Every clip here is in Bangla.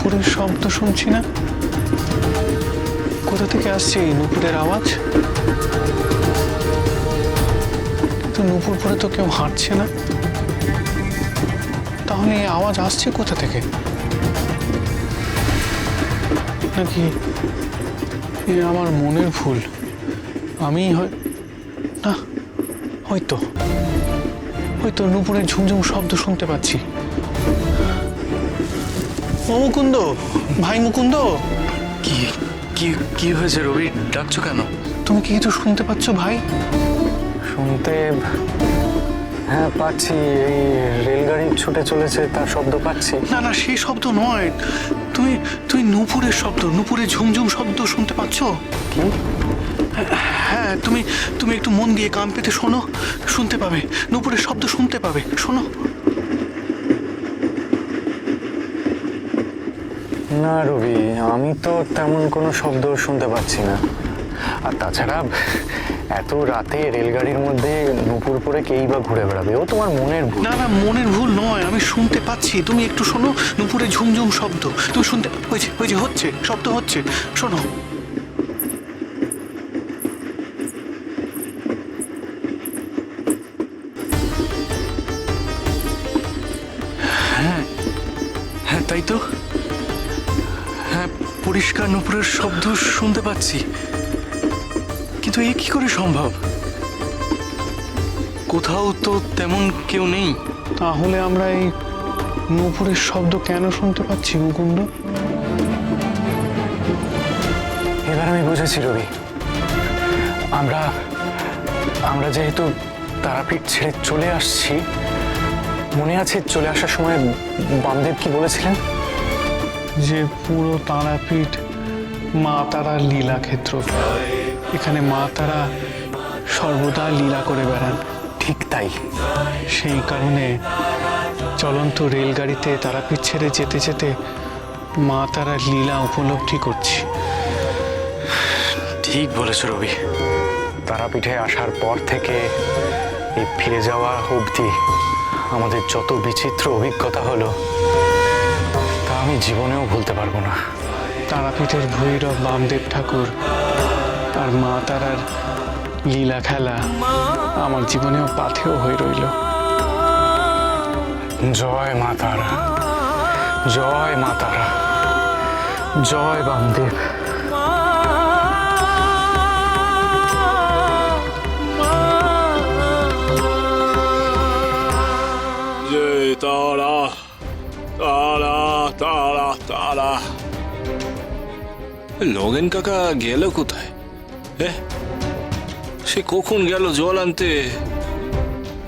নুপুরের শব্দ শুনছি না। কোথা থেকে আসছে এই নুপুরের আওয়াজ? কিন্তু নুপুর পরে তো কেউ হাঁটছে না, তাহলে এই আওয়াজ আসছে কোথা থেকে? নাকি এ আমার মনের ভুল? আমি না, হয়তো হয়তো নুপুরের ঝুমঝুম শব্দ শুনতে পাচ্ছি। ও মুকুন্দ, ভাই মুকুন্দ, কি কি কি হয়েছে রবি? ডাকছো কেন? তুমি কি কিছু শুনতে পাচ্ছ ভাই? শুনতে হ্যাঁ পাচ্ছি, এই রেলগাড়ি ছুটে চলেছে তার শব্দ পাচ্ছি। না না, সেই শব্দ নয়, তুমি তুমি নুপুরের শব্দ, নুপুরের ঝুমঝুম শব্দ শুনতে পাচ্ছ? কি? হ্যাঁ, তুমি তুমি একটু মন দিয়ে কান পেতে শোনো, শুনতে পাবে, নুপুরের শব্দ শুনতে পাবে, শোনো। না রবি, আমি তো তেমন কোনো শব্দ শুনতে পাচ্ছি না। আর তাছাড়া এত রাতে রেলগাড়ির মধ্যে নুপুর পরে কেই বা ঘুরে বেড়াবে? ও তোমার মনের ভুল। না না, মনের ভুল নয়, আমি শুনতে পাচ্ছি, তুমি একটু শোনো, নুপুরের ঝুমঝুম শব্দ তুমি শুনতে, হয়েছে হচ্ছে, শব্দ হচ্ছে, শোনো। হ্যাঁ হ্যাঁ, তাই তো। হ্যাঁ, পরিষ্কার নুপুরের শব্দ শুনতে পাচ্ছি, কিন্তু এ কি করে সম্ভব? কোথাও তো তেমন কেউ নেই। তাহলে আমরা এই নুপুরের শব্দ কেন শুনতে পাচ্ছি মুকুন্দ? এবার আমি বুঝেছি রবি, আমরা আমরা যেহেতু তারাপীঠ ছেড়ে চলে আসছি, মনে আছে চলে আসার সময় বামদেব কি বলেছিলেন? যে পুরো তারাপীঠ মা তারার লীলা ক্ষেত্র, এখানে মা তারা সর্বদা লীলা করে বেড়ান। ঠিক তাই। সেই কারণে চলন্ত রেলগাড়িতে তারাপীঠ ছেড়ে যেতে যেতে মা তারার লীলা উপলব্ধি করছি। ঠিক বলেছ রবি। তারাপীঠে আসার পর থেকে এই ফিরে যাওয়া অবধি আমাদের যত বিচিত্র অভিজ্ঞতা হলো, তা আমি জীবনেও ভুলতে পারবো না। তারাপীঠের ভৈরব বামদেব ঠাকুর আর মা তারার লীলা খেলা আমার জীবনেও পাথেয় হয়ে রইল। জয় মা তারা, জয় মা তারা, জয় বামদেব। জয় তারা, তারা তারা তারা। নগেন কাকা গেল কোথায়? সে কখন গেল জল আনতে?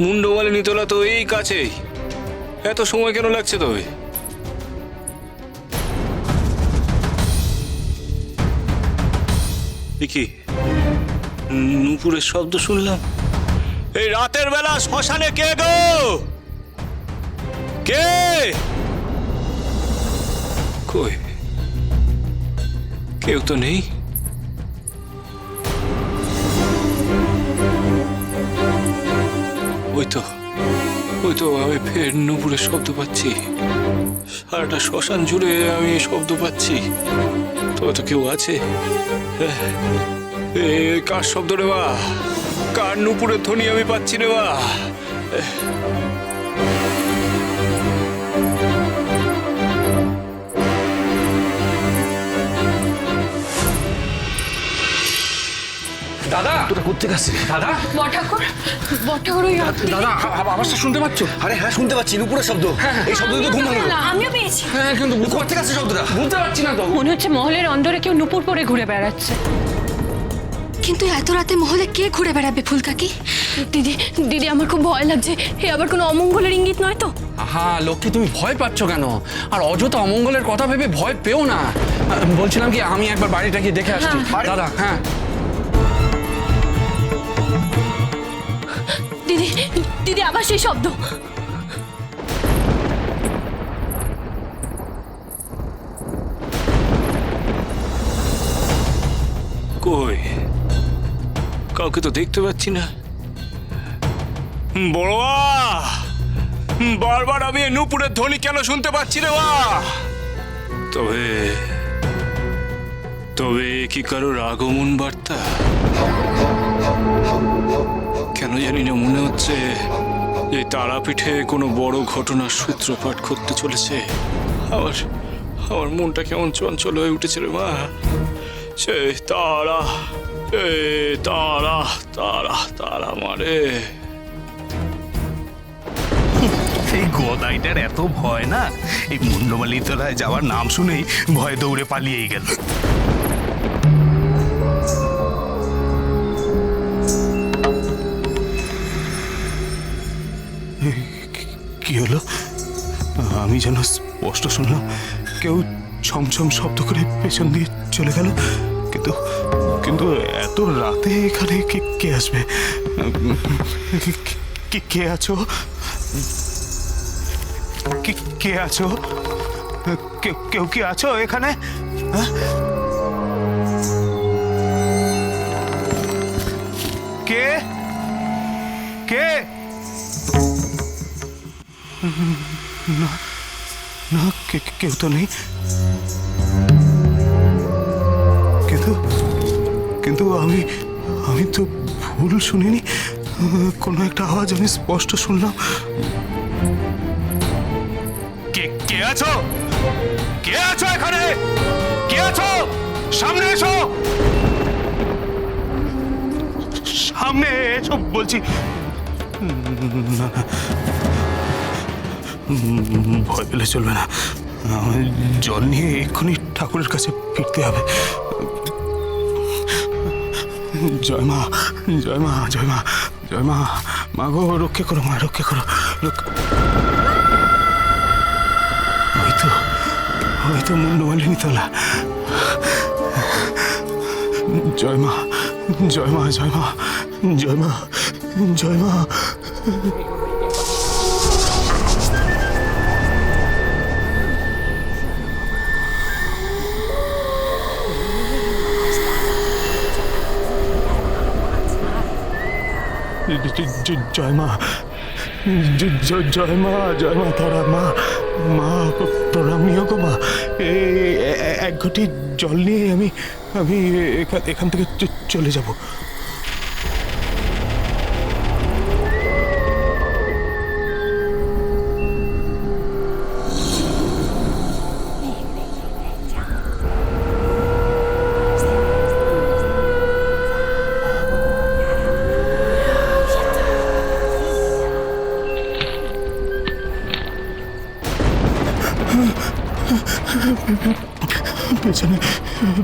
মুন্ডমালিনী তোলা তো এই কাছেই, এত সময় কেন লাগছে তবে? কি নুপুরের শব্দ শুনলাম এই রাতের বেলা শ্মশানে? কে গো, কে? কই কেউ তো নেই। ওই তো আমি ফের নুপুরের শব্দ পাচ্ছি। সারাটা শ্মশান জুড়ে আমি শব্দ পাচ্ছি। তবে তো কেউ আছে। কার শব্দ রে বা? কার নুপুরের ধ্বনি আমি পাচ্ছি রে বা? দাদা, তোরা কোথেকে আসছিস? দাদা, বঠাকুর ওই দাদা, আওয়াজটা শুনতে পাচ্ছ? আরে হ্যাঁ, শুনতে পাচ্ছি নুপুরের শব্দ। এই শব্দ তো ঘুম ভাঙলো। আমিও পেয়েছি। হ্যাঁ, কিন্তু কোথেকে আসছে শব্দটা? বুঝতে পারছি না তো। মনে হচ্ছে মহলের অন্দরে কেউ নুপুর পরে ঘুরে বেড়াচ্ছে। কিন্তু এত রাতে মহলে কে ঘুরে বেড়াবে ফুলকাকি? দিদি আমার খুব ভয় লাগছে। হে আবার কোনো অমঙ্গলের ইঙ্গিত নয় তো? হ্যাঁ লক্ষ্মী, তুমি ভয় পাচ্ছ কেন? আর অযথা অমঙ্গলের কথা ভেবে ভয় পেও না। বলছিলাম কি, আমি একবার বাড়িটা গিয়ে দেখে আসছি। দাদা, হ্যাঁ। দিদি আবার সেই শব্দ। কই কাউকে তো দেখতে পাচ্ছি না। বড়োয়া, বারবার আমি নুপুরের ধ্বনি কেন শুনতে পাচ্ছি রে বা? তবে তবে কি কারোর আগমন বার্তা? কেন জানি না মনে হচ্ছে এই তারাপীঠে কোনো বড় ঘটনার সূত্রপাত করতে চলেছে। আমার আমার মনটা কেমন চঞ্চল হয়ে উঠেছে রে মা। সে তারা, এ তারা তারা তারা মারে। এই গদাইটার এত ভয় না, এই মুন্ডমালির তলায় যাওয়ার নাম শুনেই ভয় দৌড়ে পালিয়েই গেল। কি হলো? আমি যেন স্পষ্ট শুনলাম কেউ ছমছম শব্দ করে পেছন দিয়ে চলে গেল, কিন্তু কিন্তু এত রাতে এখানে কে আসবে? কে আছো? কে আছো? কেউ কি আছো এখানে? কে কে? না না, কেউ তো নেই। কিন্তু কিন্তু আমি তো ভুল শুনিনি। কোনো একটা আওয়াজ আমি স্পষ্ট শুনলাম। কে আছো? কে আছো এখানে? কে আছো? সামনে এসো, সামনে এসো বলছি। না না, ভয় পেলে চলবে না। জল নিয়ে এক্ষুনি ঠাকুরের কাছে ফিরতে হবে। জয় মা, জয় মা, জয় মা, জয় মা। মা গো, রক্ষে করো মা, রক্ষে করো। ওই তো মুন্ডমালিনী তলা। জয় মা, জয় মা, জয় মা, জয় মা, জয় মা। জয় মা, জয় মা, জয় মা তারা। মা মা প্রণামীয় গো মা। এক ঘটি জল নিয়ে আমি এখান থেকে চলে যাব।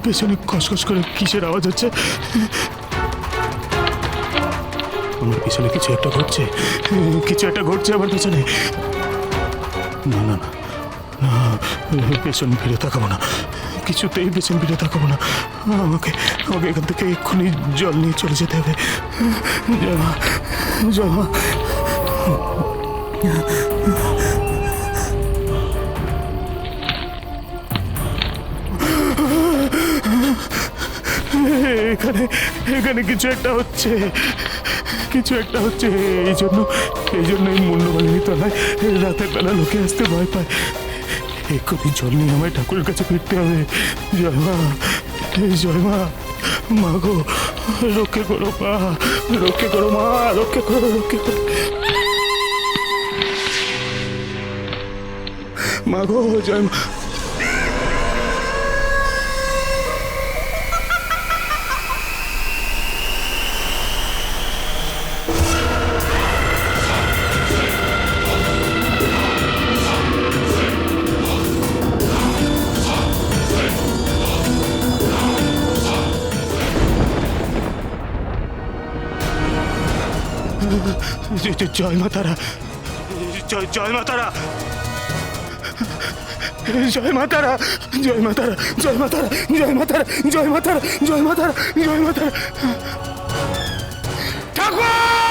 পেছনে খসখস করে কিসের আওয়াজ হচ্ছে? আমার পিছনে কিছু একটা ঘটছে, কিছু একটা ঘটছে আমার পেছনে। না না না না, পেছন ফিরে তাকাবো না, কিছুতেই পেছন ফিরে তাকাবো না। আমাকে এখান থেকে এক্ষুনি জল নিয়ে চলে যেতে হবে। জয় মা, জয় মা। এখানে কিছু একটা হচ্ছে, কিছু একটা হচ্ছে। এই জন্য এই মুন্ডমালিনী তলায় রাতের বেলা লোকে আসতে ভয় পায়। এক্ষুনি জল নিয়ে আমায় ঠাকুরের কাছে ফিরতে হবে। জয় মা, জয় মা। মা গো, রক্ষে করো মা, রক্ষে করো মা, রক্ষে করো, রক্ষে করো। মা গো, জয় মা। জয় মা তারা, জয় মা তারা, জয় মা তারা, জয় মা তারা, জয় মা তারা, জয় মা তারা, জয় মা তারা, জয় মা তারা, জয় মা তারা। ঠাকুর!